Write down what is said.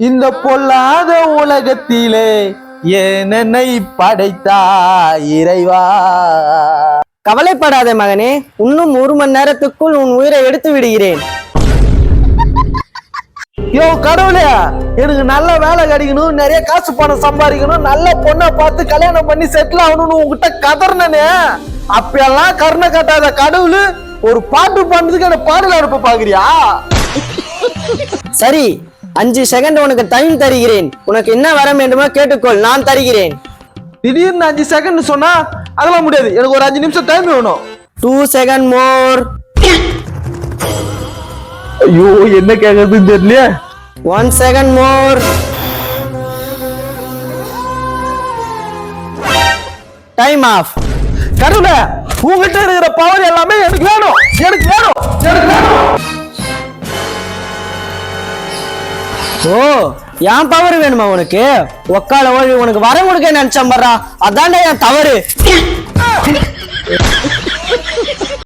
இந்த பொல்லாத உலகத்திலே என்னை படைத்தா இறைவா. கவலைப்படாத மகனே, இன்னும் 1 மணி நேரத்துக்குள் உன் உயிரை எடுத்து விடுகிறேன். யோ கடவுளே, எனக்கு நல்ல வேலை கிடைக்கணும், நிறைய காசு பணம் சம்பாதிக்கணும், நல்ல பொண்ணை பார்த்து கல்யாணம் பண்ணி செட்டில் ஆகணும்னு உங்ககிட்ட கதர்னே. அப்பெல்லாம் கருணை கட்டாத கடவுள் ஒரு பாட்டு பாடுறதுக்கு என்ன பாடல இருப்ப பாக்குறியா? சரி, 5 செகண்ட் உனக்கு டைம் தருகிறேன். உனக்கு என்ன வர வேண்டுமோ கேட்டுக்கொள், நான் தருகிறேன். திடீர்னு 5 செகண்ட் சொன்னா அதெல்லாம் முடியாது, எனக்கு ஒரு 5 நிமிஷம் டைம் வேணும். 2 செகண்ட் மோர். ஐயோ என்ன கேக்குறதுன்னு தெரியல. 1 செகண்ட் மோர். Time of. கடவுளே, உங்ககிட்ட இருக்கிற பவர் எல்லாமே எனக்கு வேணும், எனக்கு வேணும், எனக்கு வேணும். ஓ, என் பவர் வேணுமா உனக்கு? ஒக்கால ஓடி உனக்கு வர கொடுக்க நினைச்சேன் பாரா, அதான்டா என் தவறு.